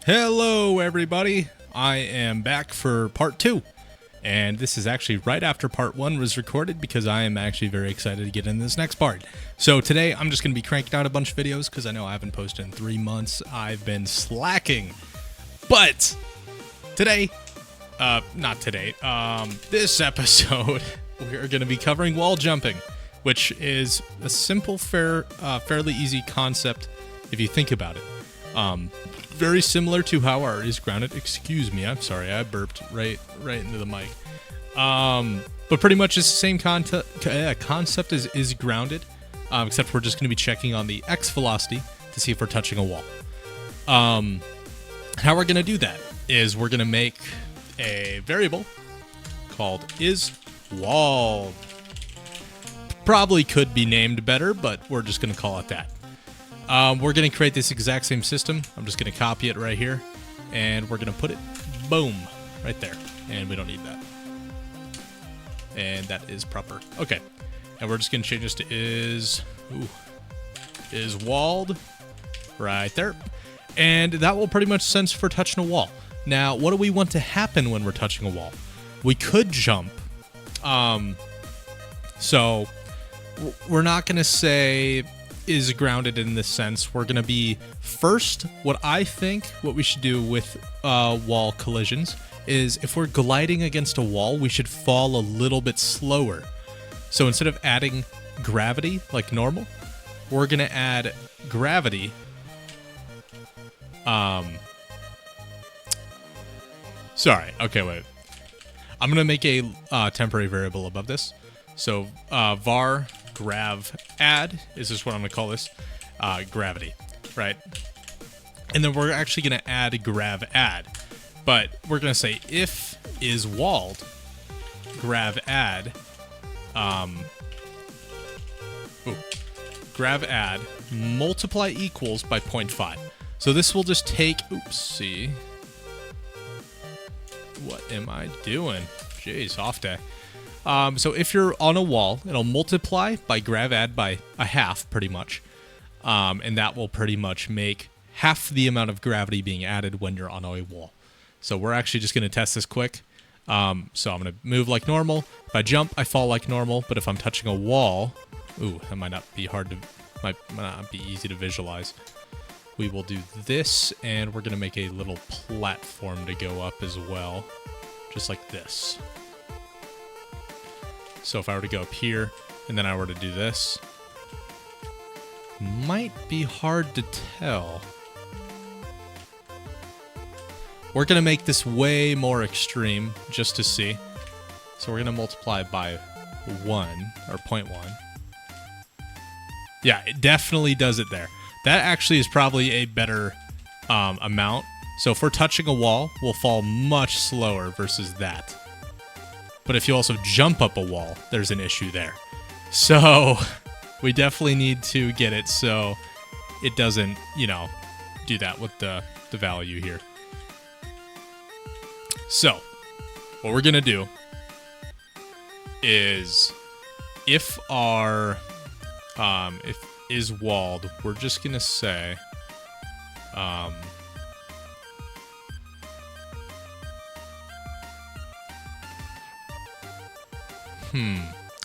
Hello everybody, I am back for part 2, and this is actually right after part 1 was recorded because I am actually very excited to get into this next part. So today I'm just going to be cranking out a bunch of videos because I know I haven't posted in 3 months, I've been slacking. But today, this episode, we're going to be covering wall jumping, which is a simple, fairly easy concept if you think about it. Very similar to how art is grounded. Excuse me, I'm sorry, I burped right into the mic. But pretty much it's the same concept as is grounded, except we're just going to be checking on the X velocity to see if we're touching a wall. How we're going to do that is we're going to make a variable called isWalled. Probably could be named better, but we're just going to call it that. We're going to create this exact same system. I'm just going to copy it right here, and we're going to put it, boom, right there. And we don't need that. And that is proper. Okay. And we're just going to change this to isWalled, right there. And that will pretty much sense for touching a wall. Now, what do we want to happen when we're touching a wall? We could jump. So we're not going to say is grounded in this sense. We're going to be first, what we should do with wall collisions is if we're gliding against a wall, we should fall a little bit slower. So instead of adding gravity like normal, we're going to add gravity. Sorry. Okay, wait. I'm going to make a temporary variable above this. So var grav add is just what I'm going to call this, gravity, right? And then we're actually going to add grav add, but we're going to say if isWalled grav add, grav add multiply equals by 0.5. So this will just take, oopsie, what am I doing? Jeez, off day. So if you're on a wall, it'll multiply by grav add by a half, pretty much. And that will pretty much make half the amount of gravity being added when you're on a wall. So we're actually just going to test this quick. So I'm going to move like normal. If I jump, I fall like normal. But if I'm touching a wall, that might not be might not be easy to visualize. We will do this, and we're going to make a little platform to go up as well. Just like this. So if I were to go up here, and then I were to do this, might be hard to tell. We're going to make this way more extreme, just to see. So we're going to multiply by 1, or 0.1. Yeah, it definitely does it there. That actually is probably a better amount. So if we're touching a wall, we'll fall much slower versus that. But if you also jump up a wall, there's an issue there. So we definitely need to get it so it doesn't, do that with the value here. So what we're going to do is if isWalled, we're just going to say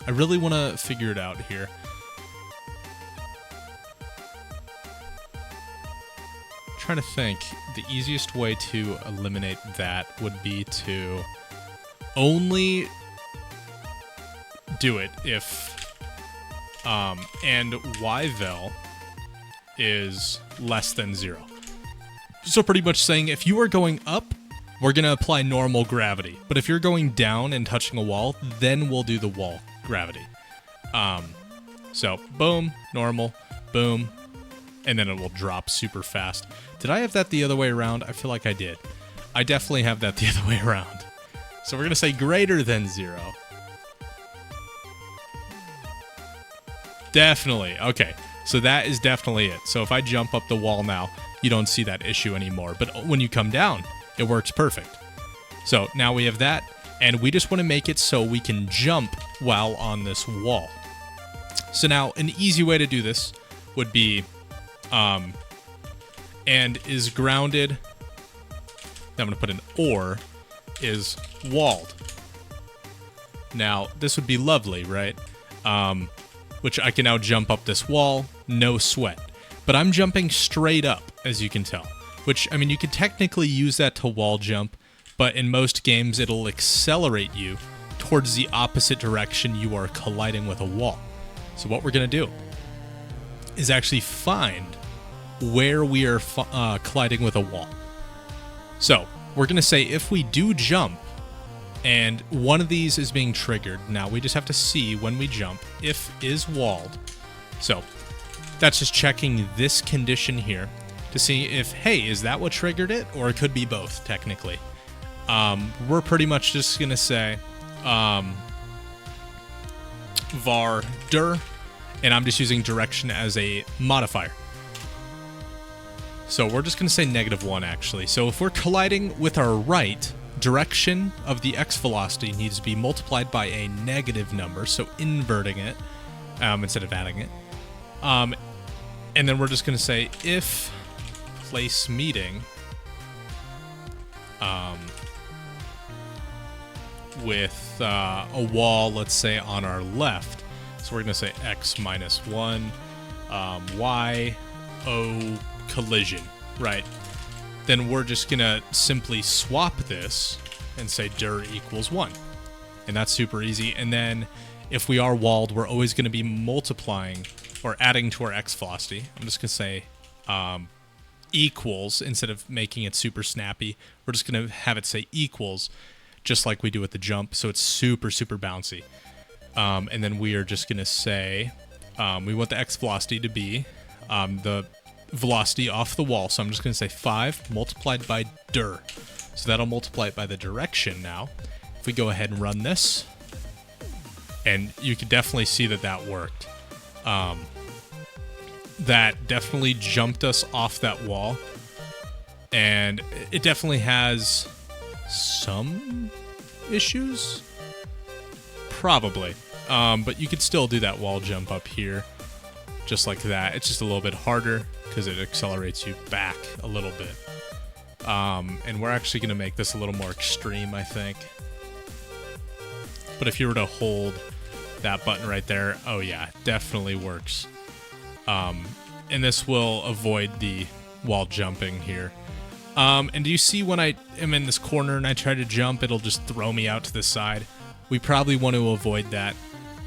I really want to figure it out here. I'm trying to think. The easiest way to eliminate that would be to only do it if and yvel is less than 0. So pretty much saying if you are going up, we're going to apply normal gravity. But if you're going down and touching a wall, then we'll do the wall gravity. So boom, normal, boom, and then it will drop super fast. Did I have that the other way around? I feel like I did. I definitely have that the other way around. So we're going to say greater than 0. Definitely. Okay, so that is definitely it. So if I jump up the wall now, you don't see that issue anymore. But when you come down, it works perfect. So now we have that, and we just want to make it so we can jump while on this wall. So now an easy way to do this would be and is grounded then I'm going to put an or, is walled. Now, this would be lovely, right? Which I can now jump up this wall, no sweat. But I'm jumping straight up, as you can tell. Which, I mean, you could technically use that to wall jump, but in most games it'll accelerate you towards the opposite direction you are colliding with a wall. So what we're going to do is actually find where we are colliding with a wall. So we're going to say if we do jump, and one of these is being triggered. Now we just have to see when we jump if is walled. So that's just checking this condition here to see if, hey, is that what triggered it? Or it could be both, technically. We're pretty much just going to say var dir, and I'm just using direction as a modifier. So we're just going to say -1, actually. So if we're colliding with our right, direction of the x velocity needs to be multiplied by a negative number, so inverting it instead of adding it. And then we're just going to say if place meeting with a wall, let's say on our left. So we're going to say x minus 1, y, o, collision, right? Then we're just going to simply swap this and say dir equals 1. And that's super easy. And then if we are walled, we're always going to be multiplying or adding to our x velocity. I'm just going to say equals instead of making it super snappy. We're just going to have it say equals just like we do with the jump. So it's super, super bouncy. And then we are just going to say we want the x velocity to be the velocity off the wall. So I'm just going to say 5 multiplied by dir. So that'll multiply it by the direction now. If we go ahead and run this, and you can definitely see that that worked. That definitely jumped us off that wall. And it definitely has some issues. Probably. But you could still do that wall jump up here. Just like that. It's just a little bit harder because it accelerates you back a little bit. And we're actually going to make this a little more extreme, I think. But if you were to hold that button right there, oh yeah, definitely works. And this will avoid the wall jumping here. And do you see when I am in this corner and I try to jump, it'll just throw me out to the side? We probably want to avoid that.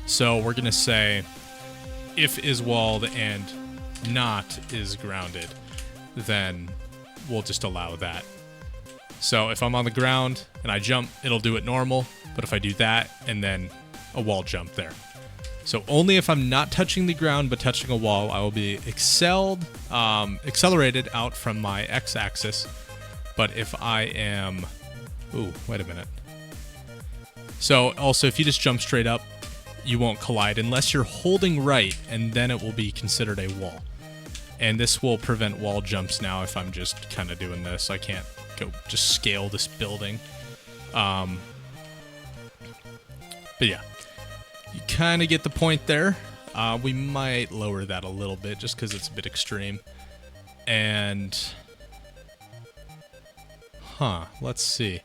So we're going to say if is walled and not is grounded, then we'll just allow that. So if I'm on the ground and I jump, it'll do it normal. But if I do that and then a wall jump there. So only if I'm not touching the ground but touching a wall, I will be accelerated out from my x-axis. But if I am... Ooh, wait a minute. So also, if you just jump straight up, you won't collide unless you're holding right, and then it will be considered a wall. And this will prevent wall jumps now if I'm just kind of doing this. I can't go just scale this building. But yeah, you kind of get the point there. We might lower that a little bit just because it's a bit extreme. And... let's see.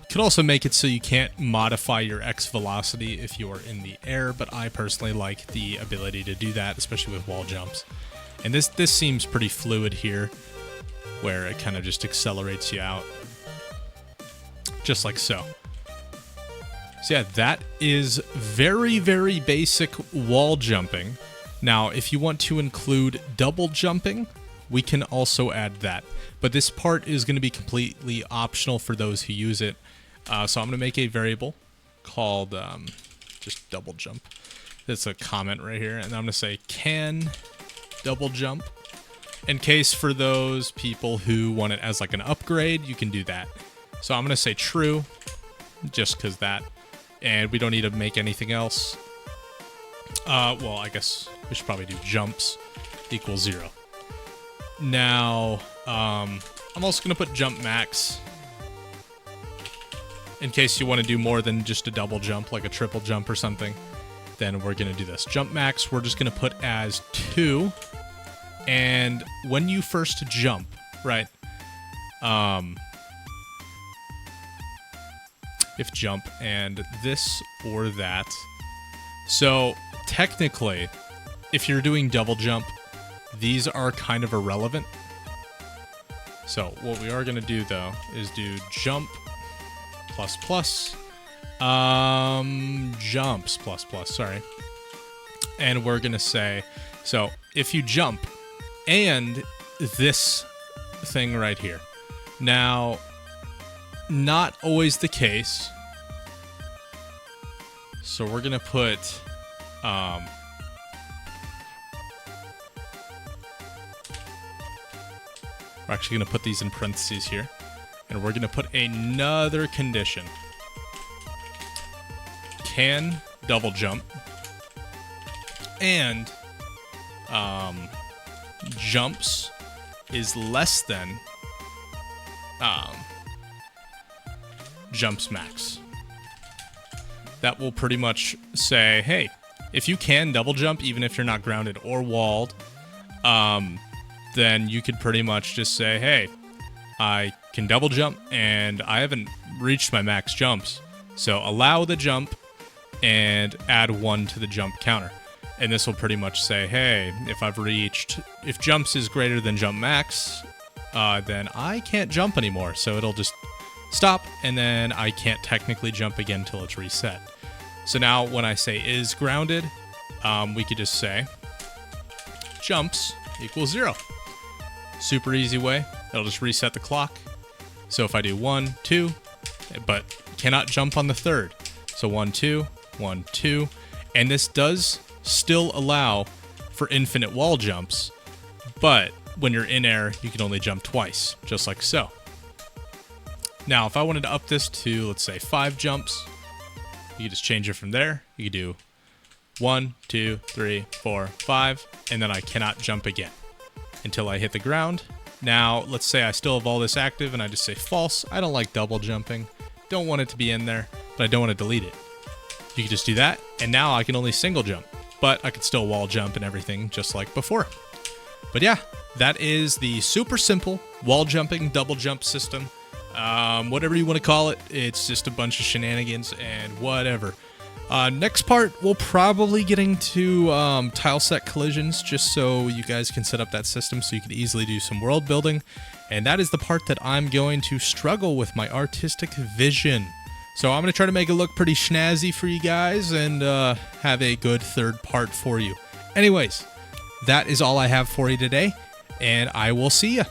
Could also make it so you can't modify your x velocity if you are in the air, but I personally like the ability to do that, especially with wall jumps. And this seems pretty fluid here, where it kind of just accelerates you out, just like so. So yeah, that is very, very basic wall jumping. Now, if you want to include double jumping, we can also add that. But this part is going to be completely optional for those who use it. So I'm going to make a variable called just double jump. It's a comment right here. And I'm going to say can double jump. In case for those people who want it as like an upgrade, you can do that. So I'm going to say true, just because that. And we don't need to make anything else. Well, I guess we should probably do jumps equals 0. Now, I'm also going to put jump max in case you want to do more than just a double jump, like a triple jump or something. Then we're going to do this. Jump max, we're just going to put as 2. And when you first jump, right, if jump and this or that. So technically, if you're doing double jump, these are kind of irrelevant. So what we are going to do though is do jump plus plus, jumps plus plus, sorry. And we're going to say, so if you jump and this thing right here. Now, not always the case. So we're going to put, we're actually going to put these in parentheses here. And we're going to put another condition. Can double jump. And jumps is less than jumps max. That will pretty much say, hey, if you can double jump, even if you're not grounded or walled, then you could pretty much just say, hey, I can double jump and I haven't reached my max jumps. So allow the jump and add 1 to the jump counter. And this will pretty much say, hey, if jumps is greater than jump max, then I can't jump anymore. So it'll just stop, and then I can't technically jump again until it's reset. So now when I say is grounded, we could just say jumps equals 0. Super easy way. It'll just reset the clock. So if I do 1, 2, but cannot jump on the third. So 1, 2, 1, 2. And this does still allow for infinite wall jumps, but when you're in air, you can only jump twice, just like so. Now, if I wanted to up this to, let's say, 5 jumps, you can just change it from there. You can do 1, 2, 3, 4, 5, and then I cannot jump again until I hit the ground. Now, let's say I still have all this active and I just say false. I don't like double jumping. Don't want it to be in there, but I don't want to delete it. You can just do that, and now I can only single jump, but I can still wall jump and everything just like before. But yeah, that is the super simple wall jumping, double jump system. Whatever you want to call it, it's just a bunch of shenanigans and whatever. Next part, we'll probably get into tile set collisions, just so you guys can set up that system so you can easily do some world building. And that is the part that I'm going to struggle with my artistic vision. So I'm going to try to make it look pretty snazzy for you guys and have a good third part for you. Anyways, that is all I have for you today, and I will see ya.